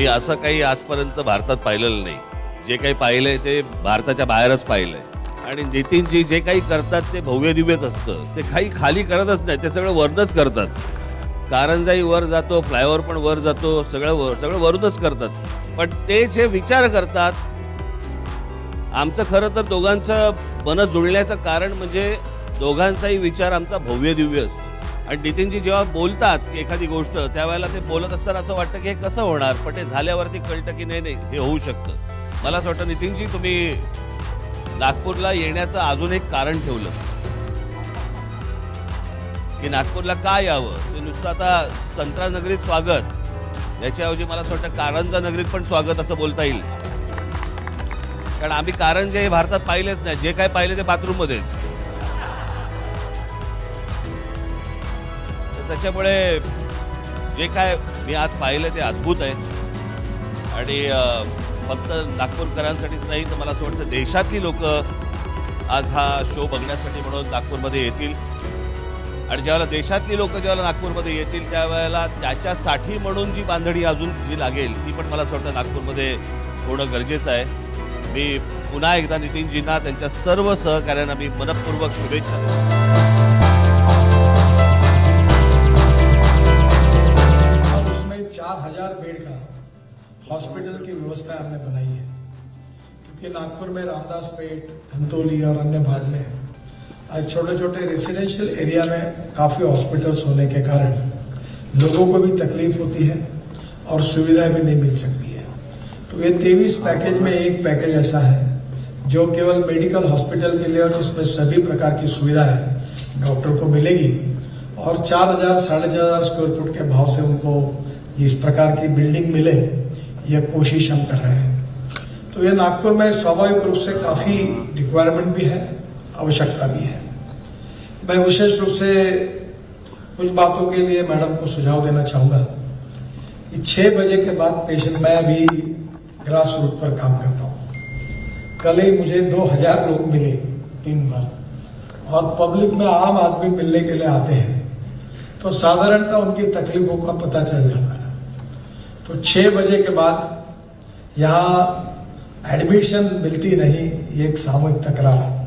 मी असं काही आजपर्यंत भारतात पाहिलेलं नाही. जे काही पाहिलंय ते भारताच्या बाहेरच पाहिलंय. आणि नितीनजी जे काही करतात ते भव्य दिव्यच असतं. ते काही खाली करतच नाही, ते सगळं वरनच करतात. कारंजाई वर जातो, फ्लायओव्हर पण वर जातो, सगळं वरूनच करतात. पण ते जे विचार करतात, आमचं खरं तर दोघांचं मन जुळण्याचं कारण म्हणजे दोघांचाही विचार आमचा भव्य दिव्य असतो. आणि नितीनजी जेव्हा बोलतात की एखादी गोष्ट, त्यावेळेला ते बोलत असताना असं वाटतं की हे कसं होणार, पण ते झाल्यावरती कळतं की नाही हे होऊ शकतं. मला असं वाटतं नितीनजी तुम्ही नागपूरला येण्याचं अजून एक कारण ठेवलं की नागपूरला का यावं. ते नुसतं आता संत्रा नगरीत स्वागत याच्याऐवजी मला असं वाटतं कारंजा नगरीत पण स्वागत असं बोलता येईल. कारण आम्ही कारंजे हे भारतात पाहिलेच नाही. जे काय पाहिले ते बाथरूम मध्येच. त्याच्यामुळे जे काय मी आज पाहिलं ते अद्भुत आहे. आणि फक्त नागपूरकरांसाठीच नाही तर मला असं वाटतं देशातली लोक आज हा शो बघण्यासाठी म्हणून नागपूरमध्ये येतील. आणि ज्यावेळेला देशातली लोक ज्यावेळेला नागपूरमध्ये येतील त्यावेळेला त्याच्यासाठी म्हणून जी बांधणी अजून जी लागेल ती पण मला असं वाटतं नागपूरमध्ये होणं गरजेचं आहे. मी पुन्हा एकदा नितीनजींना त्यांच्या सर्व सहकार्यांना मी मनपूर्वक शुभेच्छा. उसमें 4000 बेड का हॉस्पिटल की व्यवस्था हमने बनाई है, क्योंकि नागपुर में रामदास पेट, धंतोली और अन्य भाग में और छोटे छोटे रेजिडेंशियल एरिया में काफ़ी हॉस्पिटल्स होने के कारण लोगों को भी तकलीफ होती है और सुविधाएं भी नहीं मिल सकती है. तो ये 23 पैकेज में एक पैकेज ऐसा है जो केवल मेडिकल हॉस्पिटल के लिए और जिसमें सभी प्रकार की सुविधाएं डॉक्टर को मिलेगी और 4000 साढ़े 4000 स्क्वायर फुट के भाव से उनको इस प्रकार की बिल्डिंग मिले, यह कोशिश हम कर रहे हैं. तो ये नागपुर में स्वाभाविक रूप से काफ़ी रिक्वायरमेंट भी है, आवश्यकता भी है. मैं विशेष रूप से कुछ बातों के लिए मैडम को सुझाव देना चाहूँगा कि 6 बजे के बाद पेशेंट, मैं अभी ग्रास रूट पर काम करता हूँ, कल ही मुझे 2000 लोग मिले दिन भर और पब्लिक में आम आदमी मिलने के लिए आते हैं तो साधारणतः उनकी तकलीफों का पता चल जाता है. तो 6 बजे के बाद यहाँ एडमिशन मिलती नहीं, ये एक सामूहिक तकरार है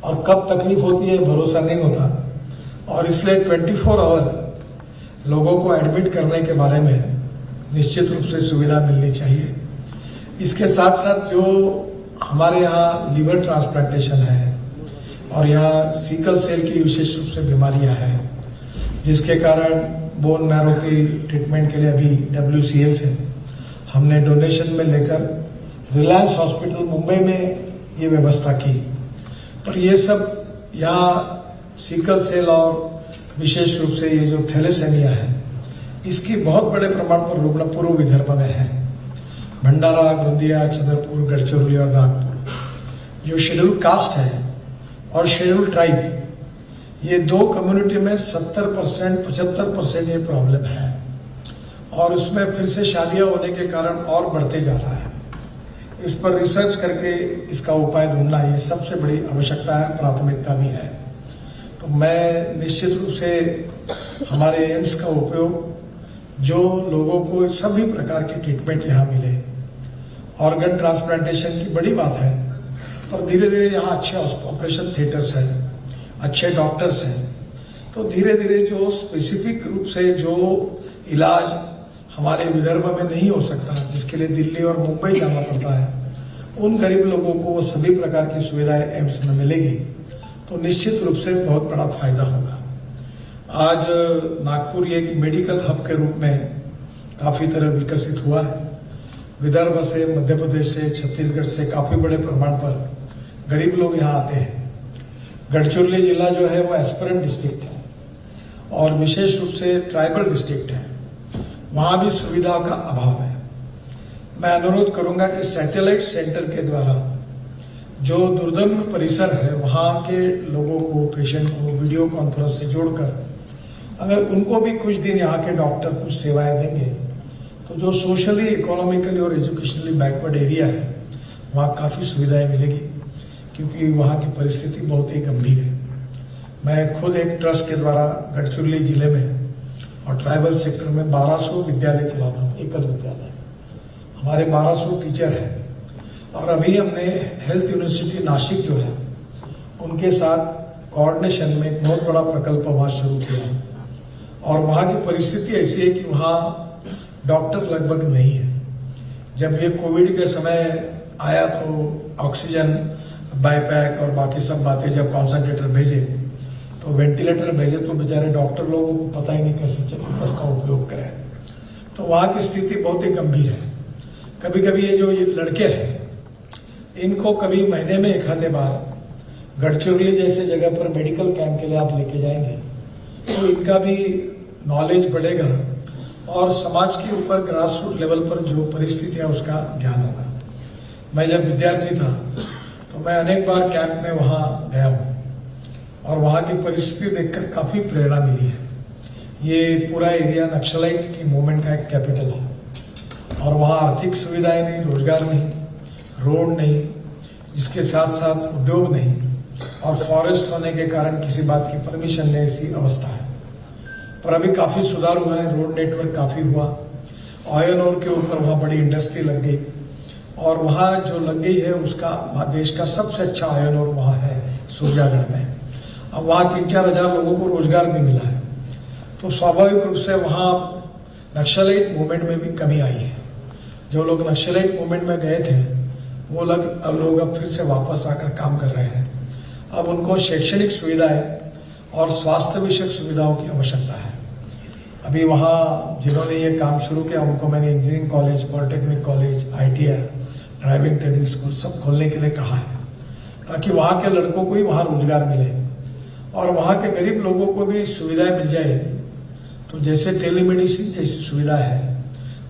और कब तकलीफ होती है भरोसा नहीं होता. और इसलिए 24 आवर लोगों को एडमिट करने के बारे में निश्चित रूप से सुविधा मिलनी चाहिए. इसके साथ साथ जो हमारे यहाँ लीवर ट्रांसप्लांटेशन है और यहाँ सिकल सेल की विशेष रूप से बीमारियाँ हैं जिसके कारण बोन मैरो की ट्रीटमेंट के लिए अभी WCL से हमने डोनेशन में लेकर रिलायंस हॉस्पिटल मुंबई में ये व्यवस्था की. पर ये सब यहाँ सिकल सेल और विशेष रूप से ये जो थैलेसेमिया है इसकी बहुत बड़े प्रमाण पर रुग्ण पूर्व विदर्भ में है. भंडारा, गोंदिया, चंद्रपुर, गढ़चिरौली और नागपुर जो शेड्यूल कास्ट है और शेड्यूल ट्राइब, ये 2 कम्युनिटी में 70% 75% ये प्रॉब्लम है और उसमें फिर से शादियां होने के कारण और बढ़ते जा रहा है. इस पर रिसर्च करके इसका उपाय ढूंढना ये सबसे बड़ी आवश्यकता है, प्राथमिकता भी है. तो मैं निश्चित रूप से हमारे एम्स का उपयोग जो लोगों को सभी प्रकार की ट्रीटमेंट यहाँ मिले. ऑर्गन ट्रांसप्लांटेशन की बड़ी बात है पर धीरे धीरे यहाँ अच्छे ऑपरेशन थिएटर्स हैं, अच्छे डॉक्टर्स हैं. तो धीरे धीरे जो स्पेसिफिक रूप से जो इलाज हमारे विदर्भ में नहीं हो सकता, जिसके लिए दिल्ली और मुंबई जाना पड़ता है, उन गरीब लोगों को वो सभी प्रकार की सुविधाएं एम्स में मिलेगी तो निश्चित रूप से बहुत बड़ा फायदा होगा. आज नागपुर एक मेडिकल हब के रूप में काफ़ी तरह विकसित हुआ है. विदर्भ से, मध्य प्रदेश से, छत्तीसगढ़ से काफ़ी बड़े प्रमाण पर गरीब लोग यहाँ आते हैं. गढ़चिरौली जिला जो है वो एस्पिरेंट डिस्ट्रिक्ट है और विशेष रूप से ट्राइबल डिस्ट्रिक्ट है, वहाँ भी सुविधा का अभाव है. मैं अनुरोध करूंगा कि सैटेलाइट सेंटर के द्वारा जो दुर्गम परिसर है वहाँ के लोगों को, पेशेंट को वीडियो कॉन्फ्रेंस से जोड़कर अगर उनको भी कुछ दिन यहाँ के डॉक्टर कुछ सेवाएं देंगे तो जो सोशली, इकोनॉमिकली और एजुकेशनली बैकवर्ड एरिया है वहाँ काफ़ी सुविधाएं मिलेगी, क्योंकि वहाँ की परिस्थिति बहुत ही गंभीर है. मैं खुद एक ट्रस्ट के द्वारा गढ़चिरौली जिले में और ट्राइबल सेक्टर में 1200 विद्यालय चलाता हूँ, एकल विद्यालय. हमारे 1200 टीचर हैं और अभी हमने हेल्थ यूनिवर्सिटी नासिक जो है उनके साथ कोऑर्डिनेशन में एक बहुत बड़ा प्रकल्प वहाँ शुरू किया और वहाँ की परिस्थिति ऐसी है कि वहाँ डॉक्टर लगभग नहीं है। जब ये कोविड के समय आया तो ऑक्सीजन बाईपैक और बाकी सब बातें जब कॉन्सेंट्रेटर भेजे तो वेंटिलेटर भेजे तो बेचारे डॉक्टर लोगों को पता ही नहीं कैसे उसका उपयोग करें। तो वहाँ की स्थिति बहुत ही गंभीर है। कभी कभी ये जो लड़के हैं इनको कभी महीने में एक आधे बार गढ़चिरौली जैसे जगह पर मेडिकल कैंप के लिए आप लेके जाएंगे तो इनका भी नॉलेज बढ़ेगा और समाज के ऊपर ग्रास रूट लेवल पर जो परिस्थिति है उसका ज्ञान होगा। मैं जब विद्यार्थी था तो मैं अनेक बार कैंप में वहाँ गया हूँ और वहाँ की परिस्थिति देखकर काफ़ी प्रेरणा मिली है। ये पूरा एरिया नक्सलाइट की मूवमेंट का एक कैपिटल है और वहाँ आर्थिक सुविधाएं नहीं, रोजगार नहीं, रोड नहीं, जिसके साथ साथ उद्योग नहीं और फॉरेस्ट होने के कारण किसी बात की परमिशन नहीं, ऐसी अवस्था है। पर अभी काफ़ी सुधार हुआ है, रोड नेटवर्क काफ़ी हुआ, आयरन ओर के ऊपर वहाँ बड़ी इंडस्ट्री लग गई और वहाँ जो लग गई है उसका देश का सबसे अच्छा आयरन ओर वहाँ है सूरजागढ़ में। अब वहाँ 3-4 हज़ार लोगों को रोजगार भी मिला है तो स्वाभाविक रूप से वहाँ नक्सलाइट मूवमेंट में भी कमी आई है। जो लोग नक्सलाइट मूवमेंट में गए थे वो लोग अब फिर से वापस आकर काम कर रहे हैं। अब उनको शैक्षणिक सुविधाएं और स्वास्थ्य विषयक सुविधाओं की आवश्यकता है। अभी वहाँ जिन्होंने ये काम शुरू किया उनको मैंने engineering college, polytechnic college, ITI, driving training school सब खोलने के लिए कहा है ताकि वहाँ के लड़कों को ही वहाँ रोजगार मिले और वहाँ के गरीब लोगों को भी सुविधाएं मिल जाएगी। तो जैसे टेलीमेडिसिन जैसी सुविधा है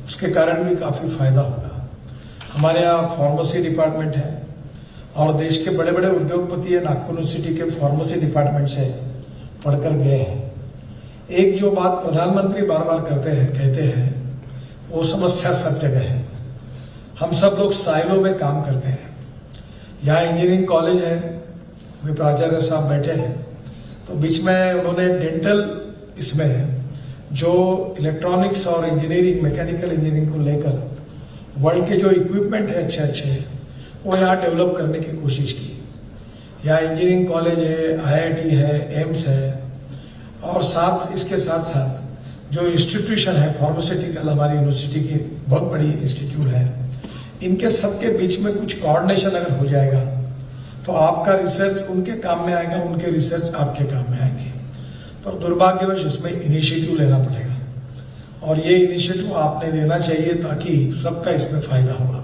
उसके कारण भी काफ़ी फायदा होगा। हमारे यहाँ फार्मेसी डिपार्टमेंट है और देश के बड़े बड़े उद्योगपति है नागपुर यूनिवर्सिटी के फार्मेसी डिपार्टमेंट से पढ़कर गए हैं। एक जो बात प्रधानमंत्री बार बार कहते हैं वो समस्या सब जगह है। हम सब लोग साइलो में काम करते हैं। यहाँ इंजीनियरिंग कॉलेज है, वे प्राचार्य साहब बैठे हैं तो बीच में उन्होंने डेंटल इसमें जो इलेक्ट्रॉनिक्स और इंजीनियरिंग, मैकेनिकल इंजीनियरिंग को लेकर वर्ल्ड के जो इक्विपमेंट है अच्छे वो यहाँ डेवलप करने की कोशिश की। यहाँ इंजीनियरिंग कॉलेज है, IIT है, एम्स है और इसके साथ साथ जो इंस्टीट्यूशन है फार्मास्यूटिकल, हमारी यूनिवर्सिटी की बहुत बड़ी इंस्टीट्यूट है, इनके सबके बीच में कुछ कोऑर्डिनेशन अगर हो जाएगा तो आपका रिसर्च उनके काम में आएगा, उनके रिसर्च आपके काम में आएंगे। पर दुर्भाग्यवश इसमें इनिशिएटिव लेना पड़ेगा और ये इनिशिएटिव आपने लेना चाहिए ताकि सबका इसमें फायदा होगा।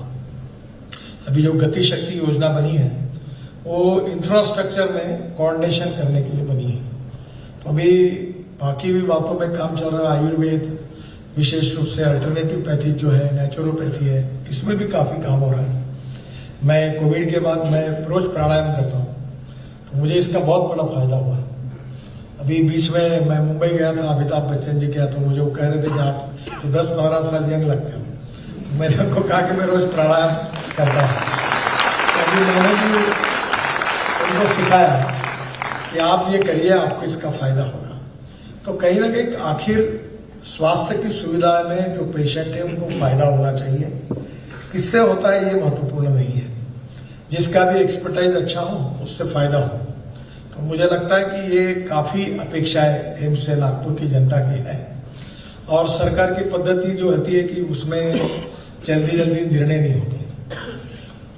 अभी जो गति शक्ति योजना बनी है वो इंफ्रास्ट्रक्चर में कोऑर्डिनेशन करने के लिए बनी है। तो अभी बाकी भी बातों में काम चल रहा है। आयुर्वेद, विशेष रूप से अल्टरनेटिव पैथी जो है, नेचुरोपैथी है, इसमें भी काफ़ी काम हो रहा है। मैं कोविड के बाद मैं रोज प्राणायाम करता हूँ तो मुझे इसका बहुत बड़ा फायदा हुआ। अभी बीच में मैं मुंबई गया था, अमिताभ बच्चन जी गया तो मुझे वो कह रहे थे कि आप तो 10-12 साल यंग लगते हो। तो मैंने उनको कहा कि मैं रोज प्राणायाम करता हूँ। तो अभी मैंने भी उनको सिखाया कि आप ये करिए, आपको इसका फायदा होगा। तो कहीं ना कहीं आखिर स्वास्थ्य की सुविधा में जो पेशेंट है उनको फायदा होना चाहिए। किससे होता है ये महत्वपूर्ण नहीं है, जिसका भी एक्सपर्टाइज अच्छा हो उससे फायदा हो। तो मुझे लगता है कि ये काफ़ी अपेक्षाएं एम्स से नागपुर की जनता की है और सरकार की पद्धति जो होती है कि उसमें जल्दी निर्णय नहीं होते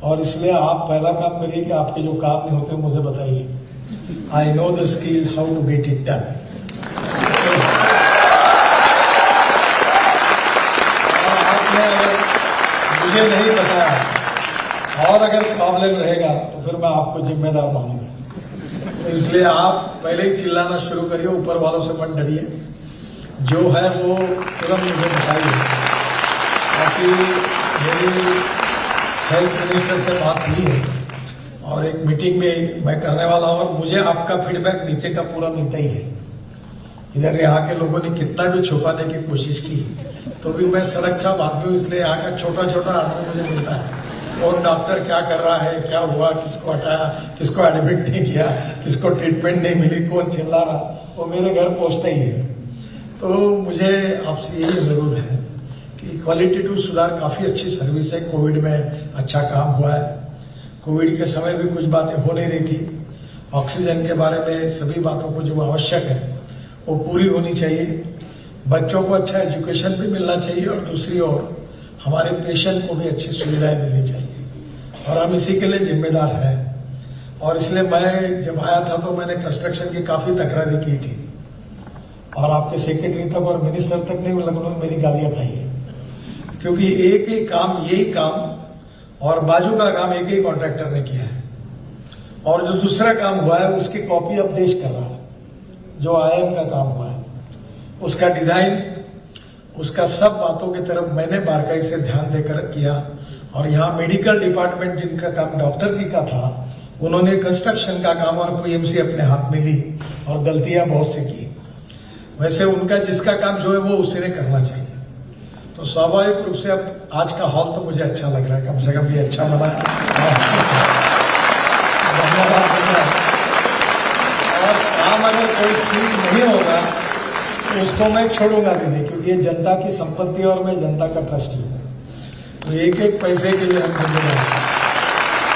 और इसलिए आप पहला काम करिए कि आपके जो काम नहीं होते मुझे बताइए। I know the skill how to get it done. आपने अगर मुझे नहीं बताया और अगर प्रॉब्लम रहेगा तो फिर मैं आपको जिम्मेदार मानूंगा। तो इसलिए आप पहले ही चिल्लाना शुरू करिए, ऊपर वालों से मत डरिए, जो है वो तुरंत मुझे बताइए। बाकी मेरी हेल्थ मिनिस्टर से बात हुई है और एक मीटिंग में मैं करने वाला हूँ और मुझे आपका फीडबैक नीचे का पूरा मिलता ही है। इधर यहाँ के लोगों ने कितना भी छुपाने की कोशिश की तो भी मैं सड़क छाप आदमी हूँ, इसलिए यहाँ का छोटा छोटा आदमी मुझे मिलता है। और डॉक्टर क्या कर रहा है, क्या हुआ, किसको हटाया, किसको एडमिट नहीं किया, किसको ट्रीटमेंट नहीं मिली, कौन चिल्ला रहा, वो मेरे घर पहुँचता ही है। तो मुझे आपसे यही अनुरोध है कि क्वालिटेटिव सुधार काफ़ी अच्छी सर्विस है। कोविड में अच्छा काम हुआ है। कोविड के समय भी कुछ बातें हो नहीं रही थी। ऑक्सीजन के बारे में सभी बातों को जो आवश्यक है वो पूरी होनी चाहिए। बच्चों को अच्छा एजुकेशन भी मिलना चाहिए और दूसरी ओर हमारे पेशेंट को भी अच्छी सुविधाएं मिलनी चाहिए और हम इसी के लिए जिम्मेदार हैं। और इसलिए मैं जब आया था तो मैंने कंस्ट्रक्शन की काफ़ी तकरारी की थी और आपके सेक्रेटरी तक और मिनिस्टर तक ने लगभग मेरी गालियां खाई है, क्योंकि एक ही काम, यही काम और बाजू का काम एक ही कॉन्ट्रैक्टर ने किया है और जो दूसरा काम हुआ है उसकी कॉपी अब देश कर रहा है। जो IIM का काम हुआ है उसका डिजाइन, उसका सब बातों की तरफ मैंने बारकाई से ध्यान देकर किया। और यहाँ मेडिकल डिपार्टमेंट जिनका काम डॉक्टर की का था, उन्होंने कंस्ट्रक्शन का काम और PMC अपने हाथ में ली और गलतियां बहुत सी की। वैसे उनका जिसका काम जो है वो उसी ने करना चाहिए। तो स्वाभाविक रूप से अब आज का हॉल तो मुझे अच्छा लग रहा है, कम से कम ये अच्छा बना है। और काम अगर कोई ठीक नहीं होगा तो उसको मैं छोड़ूंगा भी नहीं, क्योंकि ये जनता की संपत्ति और मैं जनता का ट्रस्टी हूँ। तो एक एक पैसे के लिए हम जिम्मेदार हैं।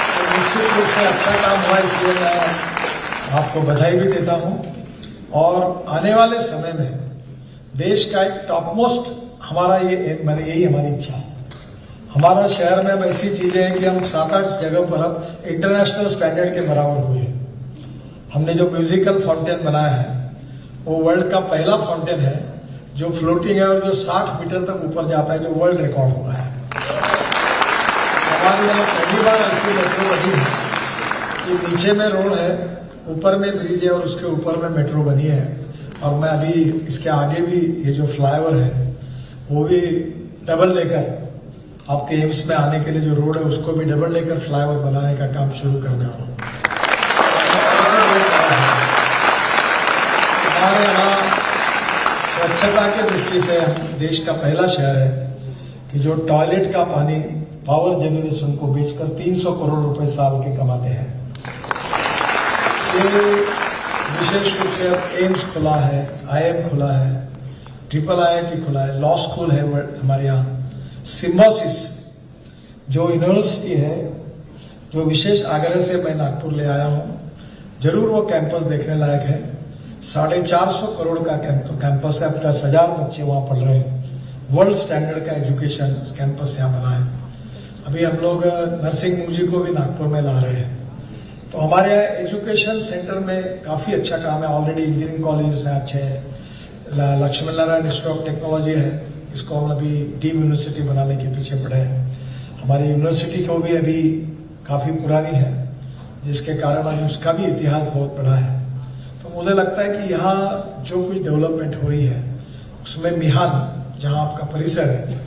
तो निश्चित रूप से अच्छा काम हुआ, इसलिए मैं आपको बधाई भी देता हूँ। और आने वाले समय में देश का एक टॉप मोस्ट हमारा यही हमारी इच्छा है। हमारा शहर में अब ऐसी चीजें हैं कि हम 7-8 जगह पर अब इंटरनेशनल स्टैंडर्ड के बराबर हुए हैं। हमने जो म्यूजिकल फाउंटेन बनाया है वो वर्ल्ड का पहला फाउंटेन है जो फ्लोटिंग है और जो 60 मीटर तक ऊपर जाता है, जो वर्ल्ड रिकॉर्ड हुआ है। हमारे यहाँ पहली बार ऐसी मेट्रो बनी है कि नीचे में रोड है, ऊपर में ब्रिज है और उसके ऊपर में मेट्रो बनी है। और मैं अभी इसके आगे भी ये जो फ्लाईओवर है वो भी डबल लेकर आपके एम्स में आने के लिए जो रोड है उसको भी डबल लेकर फ्लाईओवर बनाने का काम शुरू करने वाला हूँ। हमारे यहाँ स्वच्छता की दृष्टि से देश का पहला शहर है कि जो टॉयलेट का पानी पावर जनरेशन को बेचकर 300 करोड़ रुपए साल के कमाते हैं। ये विशेष रूप से अब एम्स खुला है, IIM खुला है, IIT खुला है, लॉ स्कूल है हमारे यहाँ। सिम्बोसिस जो यूनिवर्सिटी है, जो विशेष आग्रह से मैं नागपुर ले आया हूँ, जरूर वो कैंपस देखने लायक है। 450 करोड़ का कैंपस है, अब 10,000 बच्चे वहाँ पढ़ रहे हैं। वर्ल्ड स्टैंडर्ड का एजुकेशन कैंपस यहाँ बना है। अभी हम लोग नर्सिंग जी को भी नागपुर में ला रहे हैं। तो हमारे यहाँ एजुकेशन सेंटर में काफ़ी अच्छा काम है। ऑलरेडी इंजीनियरिंग कॉलेजेस हैं अच्छे हैं। Lakshman Narayan institute of technology है, इसको हम अभी डीम यूनिवर्सिटी बनाने के पीछे पड़े हैं। हमारी यूनिवर्सिटी को भी अभी काफ़ी पुरानी है, जिसके कारण उसका भी इतिहास बहुत बड़ा है। तो मुझे लगता है कि यहाँ जो कुछ डेवलपमेंट हो रही है उसमें मिहान जहाँ आपका परिसर है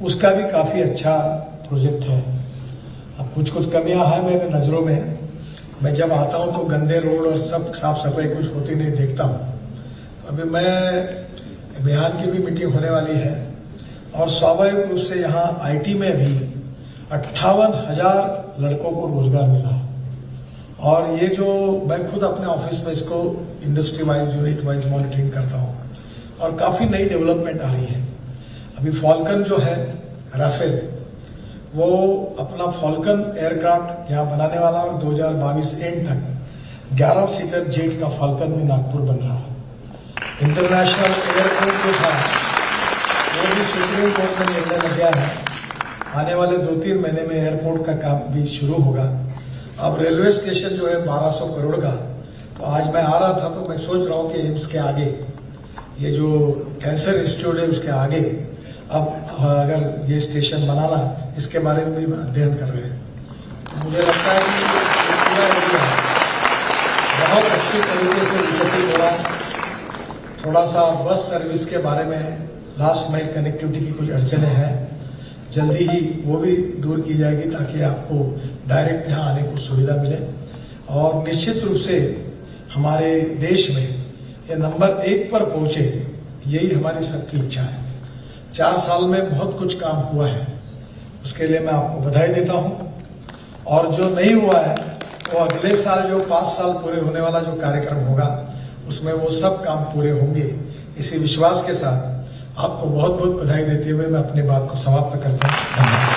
उसका भी काफ़ी अच्छा प्रोजेक्ट है। अब कुछ कमियाँ हैं मेरे नज़रों में। मैं जब आता हूँ तो गंदे रोड और सब साफ सफाई कुछ होती नहीं देखता हूँ। तो अभी मैं बिहार की भी मीटिंग होने वाली है और स्वाभाविक रूप से यहाँ IT में भी 58,000 लड़कों को रोजगार मिला है। और ये जो मैं खुद अपने ऑफिस में इसको industry wise, unit wise monitoring करता हूँ और काफ़ी नई डेवलपमेंट आ रही है। अभी फॉल्कन जो है राफेल, वो अपना फॉल्कन एयरक्राफ्ट यहाँ बनाने वाला और 2022 एंड तक 11 सीटर जेट का फॉल्कन भी नागपुर बन रहा है। इंटरनेशनल एयरपोर्ट जो था वो भी सुप्रीम कोर्ट में निर्णय लग गया है। आने वाले 2-3 महीने में एयरपोर्ट का काम भी शुरू होगा। अब रेलवे स्टेशन जो है 1200 करोड़ का, तो आज मैं आ रहा था तो मैं सोच रहा हूँ कि एम्स के आगे ये जो कैंसर इंस्टीट्यूट है उसके आगे अब अगर ये स्टेशन बनाना, इसके बारे में भी अध्ययन कर रहे हैं। तो मुझे लगता है कि पूरा एरिया बहुत अच्छी तरीके से विकसित हो रहा है। थोड़ा सा बस सर्विस के बारे में, लास्ट माइल कनेक्टिविटी की कुछ अड़चने हैं, जल्दी ही वो भी दूर की जाएगी ताकि आपको डायरेक्ट यहाँ आने को सुविधा मिले। और निश्चित रूप से हमारे देश में ये नंबर 1 पर पहुँचे, यही हमारी सबकी इच्छा है। 4 साल में बहुत कुछ काम हुआ है, उसके लिए मैं आपको बधाई देता हूँ। और जो नहीं हुआ है वो अगले साल जो 5 साल पूरे होने वाला जो कार्यक्रम होगा उसमें वो सब काम पूरे होंगे, इसी विश्वास के साथ आपको बहुत बहुत बधाई देते हुए मैं अपनी बात को समाप्त करता हूँ। धन्यवाद।